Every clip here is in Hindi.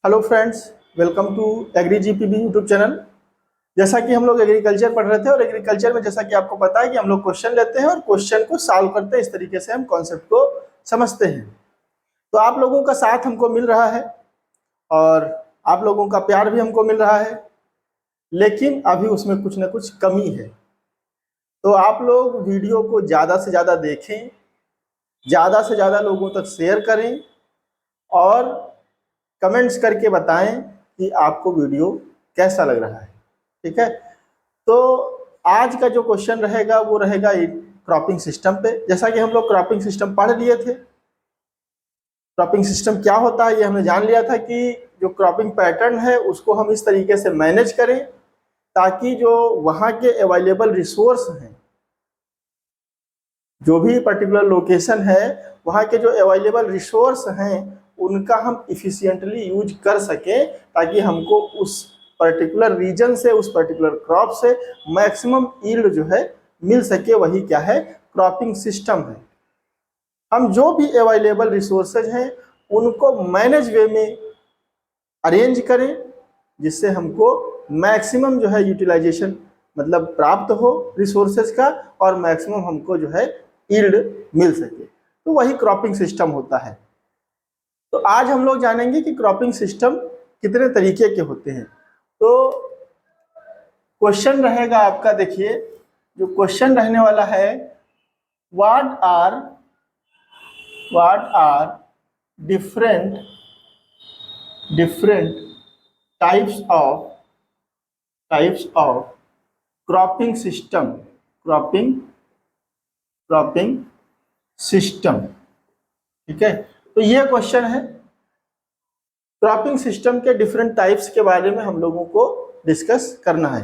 Hello friends, welcome to agri GPB YouTube channel. जैसा कि हम लोग एग्रीकल्चर पढ़ रहे थे और एग्रीकल्चर में जैसा कि आपको पता है कि हम लोग क्वेश्चन लेते हैं और क्वेश्चन को सॉल्व करते हैं। इस तरीके से हम कॉन्सेप्ट को समझते हैं। तो आप लोगों का साथ हमको मिल रहा है और आप लोगों का प्यार भी हमको मिल रहा है, लेकिन अभी उसमें कुछ ना कुछ कमी है। तो आप लोग वीडियो को ज़्यादा से ज़्यादा देखें, ज़्यादा से ज़्यादा लोगों तक शेयर करें और कमेंट्स करके बताएं कि आपको वीडियो कैसा लग रहा है। ठीक है, तो आज का जो क्वेश्चन रहेगा वो रहेगा क्रॉपिंग सिस्टम पे। जैसा कि हम लोग क्रॉपिंग सिस्टम पढ़ लिए थे, क्रॉपिंग सिस्टम क्या होता है ये हमने जान लिया था कि जो क्रॉपिंग पैटर्न है उसको हम इस तरीके से मैनेज करें ताकि जो वहाँ के अवेलेबल रिसोर्स हैं, जो भी पर्टिकुलर लोकेशन है, वहाँ के जो अवेलेबल रिसोर्स हैं उनका हम इफिशिएंटली यूज कर सकें ताकि हमको उस पर्टिकुलर रीजन से, उस पर्टिकुलर क्रॉप से मैक्सिमम यील्ड जो है मिल सके। वही क्या है, क्रॉपिंग सिस्टम है। हम जो भी अवेलेबल रिसोर्सेज हैं उनको मैनेज वे में अरेंज करें जिससे हमको मैक्सिमम जो है यूटिलाइजेशन मतलब प्राप्त हो रिसोर्सेज का और मैक्सिमम हमको जो है यील्ड मिल सके। तो वही क्रॉपिंग सिस्टम होता है। तो आज हम लोग जानेंगे कि क्रॉपिंग सिस्टम कितने तरीके के होते हैं। तो क्वेश्चन रहेगा आपका, देखिए जो क्वेश्चन रहने वाला है, what are different types of cropping system. ठीक है, तो ये क्वेश्चन है। क्रॉपिंग सिस्टम के डिफरेंट टाइप्स के बारे में हम लोगों को डिस्कस करना है।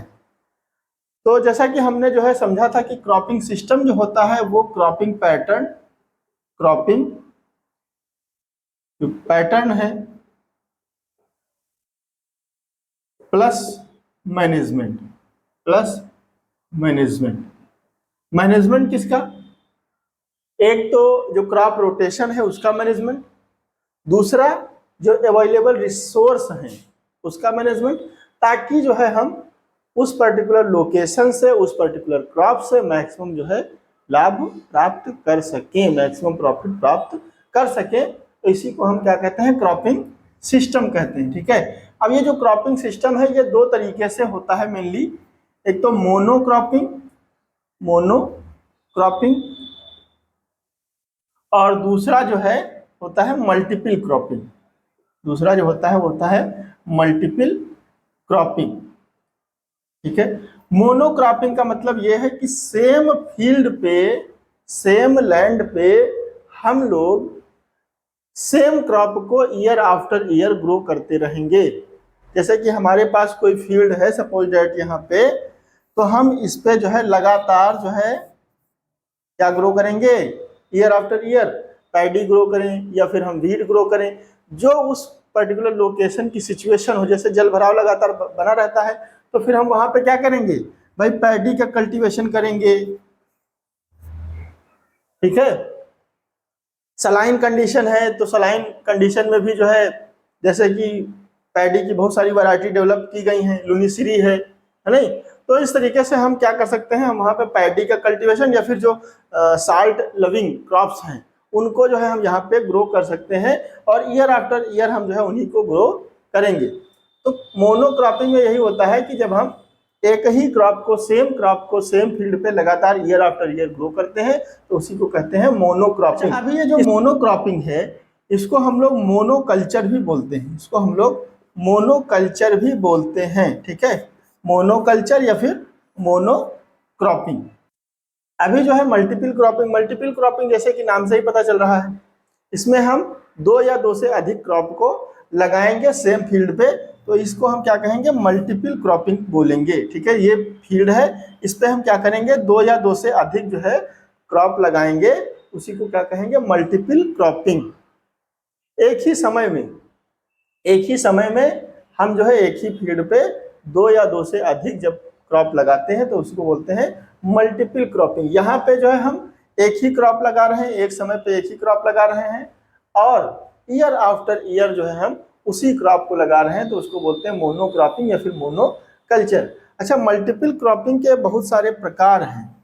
तो जैसा कि हमने जो है समझा था कि क्रॉपिंग सिस्टम जो होता है वो क्रॉपिंग पैटर्न है प्लस मैनेजमेंट किसका? एक तो जो क्रॉप रोटेशन है उसका मैनेजमेंट, दूसरा जो अवेलेबल रिसोर्स हैं उसका मैनेजमेंट, ताकि जो है हम उस पर्टिकुलर लोकेशन से, उस पर्टिकुलर क्रॉप से मैक्सिमम जो है लाभ प्राप्त कर सकें, मैक्सिमम प्रॉफिट प्राप्त कर सकें। तो इसी को हम क्या कहते हैं, क्रॉपिंग सिस्टम कहते हैं। ठीक है, अब ये जो क्रॉपिंग सिस्टम है ये दो तरीके से होता है मेनली। एक तो मोनोक्रॉपिंग और दूसरा जो है होता है मल्टीपल क्रॉपिंग। दूसरा जो होता है वो होता है मल्टीपल क्रॉपिंग। ठीक है, मोनोक्रॉपिंग का मतलब ये है कि सेम फील्ड पे, सेम लैंड पे हम लोग सेम क्रॉप को ईयर आफ्टर ईयर ग्रो करते रहेंगे। जैसे कि हमारे पास कोई फील्ड है, सपोज दैट यहाँ पे, तो हम इस पे जो है लगातार जो है क्या ग्रो करेंगे, year after year paddy grow करें या फिर हम वीट ग्रो करें, जो उस पर्टिकुलर लोकेशन की सिचुएशन हो। जैसे जल भराव लगातार बना रहता है तो फिर हम वहां पे क्या करेंगे भाई, पैडी का कल्टीवेशन करेंगे। ठीक है, सलाइन कंडीशन है तो सलाइन कंडीशन में भी जो है, जैसे कि पैडी की बहुत सारी वैरायटी डेवलप की गई हैं, लुनिसरी है नहीं। तो इस तरीके से हम क्या कर सकते हैं, हम वहाँ पे पैडी का कल्टीवेशन या फिर जो साल्ट लविंग क्रॉप्स हैं उनको जो है हम यहाँ पे ग्रो कर सकते हैं और ईयर आफ्टर ईयर हम जो है उन्हीं को ग्रो करेंगे। तो मोनोक्रॉपिंग में यही होता है कि जब हम एक ही क्रॉप को, सेम फील्ड पे लगातार ईयर आफ्टर ईयर ग्रो करते हैं तो उसी को कहते हैं मोनोक्रॉपिंग। अभी ये जो मोनोक्रॉपिंग है इसको हम लोग मोनोकल्चर भी बोलते हैं, इसको हम लोग मोनोकल्चर भी बोलते हैं। ठीक है, मोनोकल्चर या फिर मोनोक्रॉपिंग। अभी जो है मल्टीपल क्रॉपिंग जैसे कि नाम से ही पता चल रहा है, इसमें हम दो या दो से अधिक क्रॉप को लगाएंगे सेम फील्ड पे, तो इसको हम क्या कहेंगे, मल्टीपल क्रॉपिंग बोलेंगे। ठीक है, ये फील्ड है, इस पे हम क्या करेंगे, दो या दो से अधिक जो है क्रॉप लगाएंगे, उसी को क्या कहेंगे, मल्टीपल क्रॉपिंग। एक ही समय में हम जो है एक ही फील्ड पे दो या दो से अधिक जब क्रॉप लगाते हैं तो उसको बोलते हैं मल्टीपल क्रॉपिंग। यहाँ पे जो है हम एक ही क्रॉप लगा रहे हैं, एक समय पे एक ही क्रॉप लगा रहे हैं और ईयर आफ्टर ईयर जो है हम उसी क्रॉप को लगा रहे हैं तो उसको बोलते हैं मोनोक्रॉपिंग या फिर मोनोकल्चर। अच्छा, मल्टीपल क्रॉपिंग के बहुत सारे प्रकार हैं,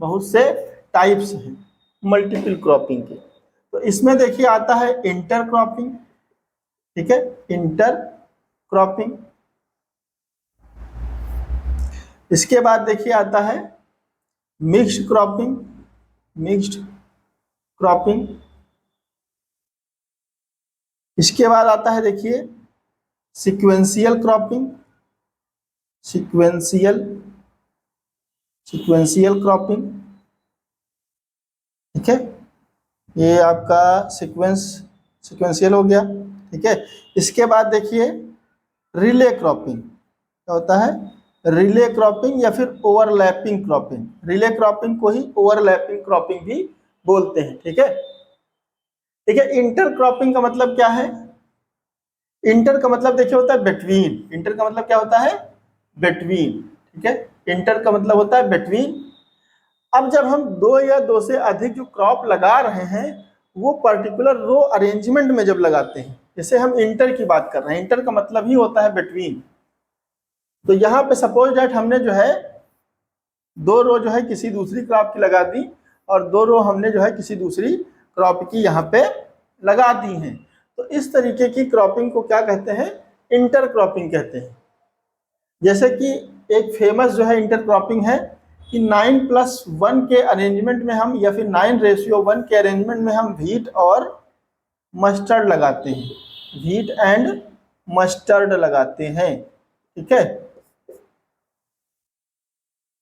बहुत से टाइप्स हैं मल्टीपल क्रॉपिंग के। तो इसमें देखिए आता है इंटर क्रॉपिंग, ठीक है, इंटर क्रॉपिंग। इसके बाद देखिए आता है मिक्स्ड क्रॉपिंग, मिक्स्ड क्रॉपिंग। इसके बाद आता है देखिए सीक्वेंशियल क्रॉपिंग, सीक्वेंशियल क्रॉपिंग, ठीक है, ये आपका सीक्वेंशियल हो गया, ठीक है। इसके बाद देखिए रिले क्रॉपिंग, क्या होता है, रिले क्रॉपिंग या फिर ओवरलैपिंग क्रॉपिंग। रिले क्रॉपिंग को ही ओवरलैपिंग क्रॉपिंग भी बोलते हैं, ठीक है। ठीक है, इंटर क्रॉपिंग का मतलब क्या है, इंटर का मतलब देखिए होता है बिटवीन, इंटर का मतलब क्या होता है, बिटवीन, ठीक है, इंटर का मतलब होता है बिटवीन। अब जब हम दो या दो से अधिक जो क्रॉप लगा रहे हैं वो पर्टिकुलर रो अरेंजमेंट में जब लगाते हैं, जैसे हम इंटर की बात कर रहे हैं, इंटर का मतलब ही होता है बिटवीन। तो यहाँ पे सपोज दैट हमने जो है दो रो जो है किसी दूसरी क्रॉप की लगा दी और दो रो हमने जो है किसी दूसरी क्रॉप की यहाँ पे लगा दी हैं, तो इस तरीके की क्रॉपिंग को क्या कहते हैं, इंटर क्रॉपिंग कहते हैं। जैसे कि एक फेमस जो है इंटर क्रॉपिंग है कि 9+1 के अरेंजमेंट में हम या फिर 9:1 के अरेंजमेंट में हम व्हीट और मस्टर्ड लगाते हैं, व्हीट एंड मस्टर्ड लगाते हैं, ठीक है।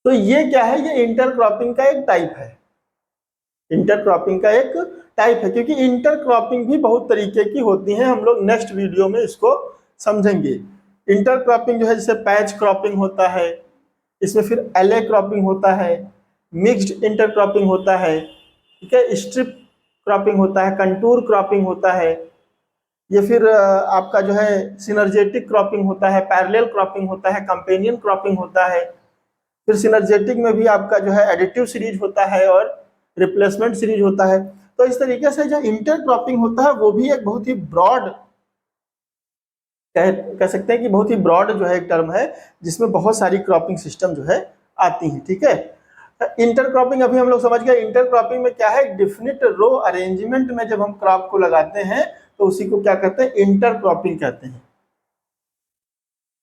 तो ये क्या है, ये इंटर क्रॉपिंग का एक टाइप है, इंटर क्रॉपिंग का एक टाइप है, क्योंकि इंटर क्रॉपिंग भी बहुत तरीके की होती है, हम लोग नेक्स्ट वीडियो में इसको समझेंगे। इंटर क्रॉपिंग जो है जैसे पैच क्रॉपिंग होता है, इसमें फिर एले क्रॉपिंग होता है, मिक्स्ड इंटर क्रॉपिंग होता है, ठीक है, स्ट्रिप क्रॉपिंग होता है, कंटूर क्रॉपिंग होता है, ये फिर आपका जो है सिनर्जेटिक क्रॉपिंग होता है, पैरेलल क्रॉपिंग होता है, कंपेनियन क्रॉपिंग होता है, फिर सिनर्जेटिक में भी आपका जो है एडिटिव सीरीज होता है और रिप्लेसमेंट सीरीज होता है। तो इस तरीके से जो इंटर क्रॉपिंग होता है वो भी एक बहुत ही ब्रॉड कह सकते हैं कि बहुत ही ब्रॉड जो है एक टर्म है जिसमें बहुत सारी क्रॉपिंग सिस्टम जो है आती हैं, ठीक है। इंटर क्रॉपिंग अभी हम लोग समझ गए। इंटर क्रॉपिंग में क्या है, डिफिनिट रो अरेंजमेंट में जब हम क्रॉप को लगाते हैं तो उसी को क्या कहते हैं, इंटर क्रॉपिंग कहते हैं।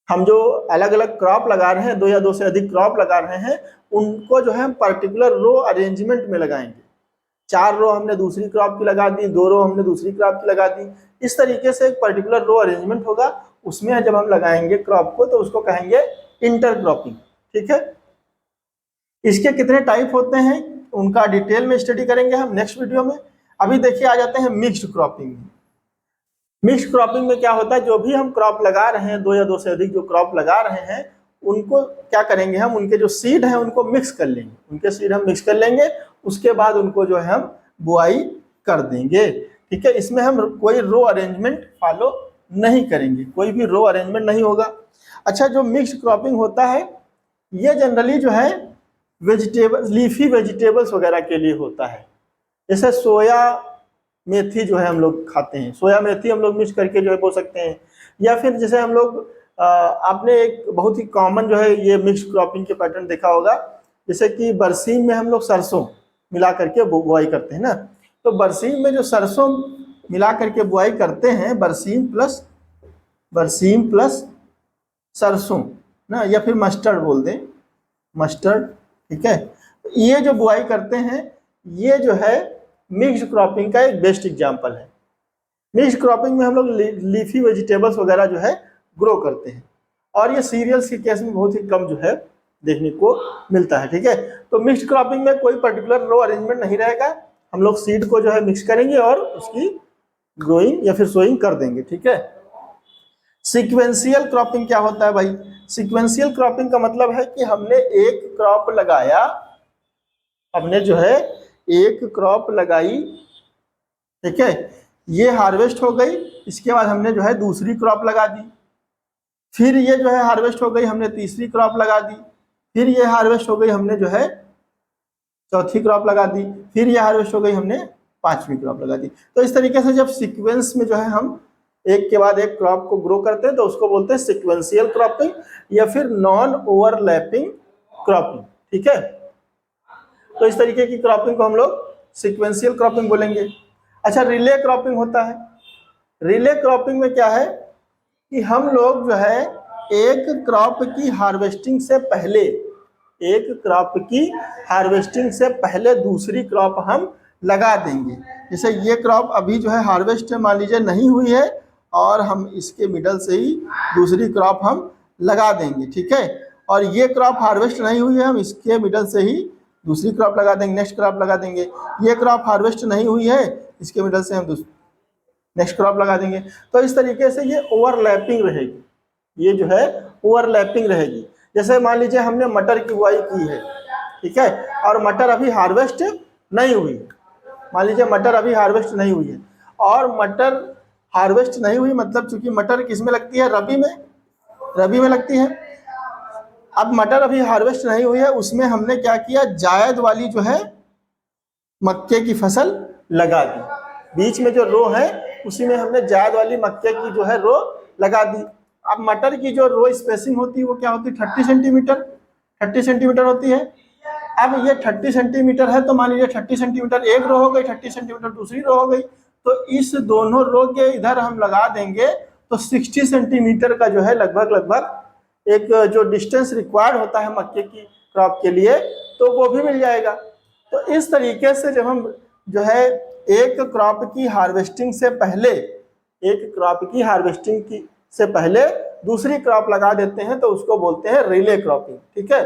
हम जो अलग अलग क्रॉप लगा रहे हैं, दो या दो से अधिक क्रॉप लगा रहे हैं, उनको जो है हम पर्टिकुलर रो अरेंजमेंट में लगाएंगे। 4 रो हमने दूसरी क्रॉप की लगा दी, 2 रो हमने दूसरी क्रॉप की लगा दी, इस तरीके से एक पर्टिकुलर रो अरेंजमेंट होगा, उसमें जब हम लगाएंगे क्रॉप को तो उसको कहेंगे इंटर क्रॉपिंग, ठीक है। इसके कितने टाइप होते हैं उनका डिटेल में स्टडी करेंगे हम नेक्स्ट वीडियो में। अभी देखिए आ जाते हैं मिक्स्ड क्रॉपिंग में। मिक्स्ड क्रॉपिंग में क्या होता है, जो भी हम क्रॉप लगा रहे हैं, दो या दो से अधिक जो क्रॉप लगा रहे हैं, उनको क्या करेंगे, हम उनके जो सीड हैं उनको मिक्स कर लेंगे, उनके सीड हम मिक्स कर लेंगे, उसके बाद उनको जो है हम बुआई कर देंगे, ठीक है। इसमें हम कोई रो अरेंजमेंट फॉलो नहीं करेंगे, कोई भी रो अरेंजमेंट नहीं होगा। अच्छा, जो मिक्स्ड क्रॉपिंग होता है ये जनरली जो है वेजिटेबल्स, लीफी वेजिटेबल्स वगैरह के लिए होता है। जैसे सोया मेथी जो है हम लोग खाते हैं, सोया मेथी हम लोग मिक्स करके जो है बो सकते हैं, या फिर जैसे हम लोग आपने एक बहुत ही कॉमन जो है ये मिक्स क्रॉपिंग के पैटर्न देखा होगा, जैसे कि बरसीम में हम लोग सरसों मिला करके बुआई करते हैं ना, तो बरसीम में जो सरसों मिला करके बुआई करते हैं, बरसीम प्लस सरसों ना, या फिर मस्टर्ड बोल दें, मस्टर्ड, ठीक है। ये जो बुआई करते हैं ये जो है मिक्स्ड क्रॉपिंग का एक बेस्ट एग्जांपल है। मिक्स्ड क्रॉपिंग में हम लोग लीफी वेजिटेबल्स वगैरह जो है ग्रो करते हैं, और ये सीरियल्स के केस में बहुत ही कम जो है देखने को मिलता है, ठीक है। तो मिक्स्ड क्रॉपिंग में कोई पर्टिकुलर रो अरेंजमेंट नहीं रहेगा, हम लोग सीड को जो है मिक्स करेंगे और उसकी ग्रोइंग या फिर सोइंग कर देंगे, ठीक है। सीक्वेंशियल क्रॉपिंग क्या होता है भाई, सीक्वेंशियल क्रॉपिंग का मतलब है कि हमने एक क्रॉप लगाया, हमने जो है एक क्रॉप लगाई, ठीक है, ये हार्वेस्ट हो गई, इसके बाद हमने जो है दूसरी क्रॉप लगा दी, फिर ये जो है हार्वेस्ट हो गई, हमने तीसरी क्रॉप लगा दी, फिर ये हार्वेस्ट हो गई, हमने जो है चौथी क्रॉप लगा दी, फिर ये हार्वेस्ट हो गई, हमने 5वीं क्रॉप लगा दी। तो इस तरीके से जब सीक्वेंस में जो है हम एक के बाद एक क्रॉप को ग्रो करते हैं तो उसको बोलते हैं सिक्वेंशियल क्रॉपिंग या फिर नॉन ओवरलैपिंग क्रॉपिंग। ठीक है, तो इस तरीके की क्रॉपिंग को हम लोग सिक्वेंशियल क्रॉपिंग बोलेंगे। अच्छा, रिले क्रॉपिंग होता है। रिले क्रॉपिंग में क्या है कि हम लोग जो है एक क्रॉप की हार्वेस्टिंग से पहले, एक क्रॉप की हार्वेस्टिंग से पहले दूसरी क्रॉप हम लगा देंगे। जैसे ये क्रॉप अभी जो है हार्वेस्ट मान लीजिए नहीं हुई है और हम इसके मिडल से ही दूसरी क्रॉप हम लगा देंगे। ठीक है, और ये क्रॉप हार्वेस्ट नहीं हुई है, हम इसके मिडल से ही दूसरी क्रॉप लगा देंगे, नेक्स्ट क्रॉप लगा देंगे। ये क्रॉप हार्वेस्ट नहीं हुई है, इसके मिडल से हम नेक्स्ट क्रॉप लगा देंगे। तो इस तरीके से ये ओवरलैपिंग रहेगी, ये जो है ओवरलैपिंग रहेगी। जैसे मान लीजिए हमने मटर की बुआई की है, ठीक है, और मटर अभी हार्वेस्ट नहीं हुई, मान लीजिए मटर अभी हार्वेस्ट नहीं हुई है, और मटर हार्वेस्ट नहीं हुई मतलब चूंकि मटर किस में लगती है, रबी में लगती है। अब मटर अभी हार्वेस्ट नहीं हुई है, उसमें हमने क्या किया, जायद वाली जो है मक्के की फसल लगा दी। बीच में जो रो है उसी में हमने जायद वाली मक्के की जो है रो लगा दी। अब मटर की जो रो स्पेसिंग होती है वो क्या होती है, 30 सेंटीमीटर, 30 सेंटीमीटर होती है। अब ये 30 सेंटीमीटर है तो मान लीजिए 30 सेंटीमीटर एक रो हो गई, 30 सेंटीमीटर दूसरी रो हो गई, तो इस दोनों रो के इधर हम लगा देंगे तो 60 सेंटीमीटर का जो है लगभग एक जो डिस्टेंस रिक्वायर्ड होता है मक्के की क्रॉप के लिए, तो वो भी मिल जाएगा। तो इस तरीके से जब हम जो है एक क्रॉप की हार्वेस्टिंग से पहले, एक क्रॉप की हार्वेस्टिंग की से पहले दूसरी क्रॉप लगा देते हैं तो उसको बोलते हैं रिले क्रॉपिंग। ठीक है,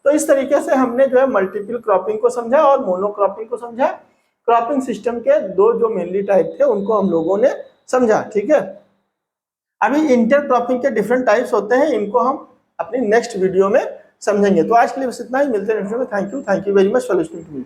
तो इस तरीके से हमने जो है मल्टीपल क्रॉपिंग को समझा और मोनो क्रॉपिंग को समझा। क्रॉपिंग सिस्टम के दो जो मेनली टाइप थे उनको हम लोगों ने समझा। ठीक है, अभी इंटर क्रॉपिंग के डिफरेंट टाइप्स होते हैं, इनको हम अपनी नेक्स्ट वीडियो में समझेंगे। तो आज के लिए बस इतना ही, मिलते हैं नेक्स्ट वीडियो में। Thank you very much for listening to me.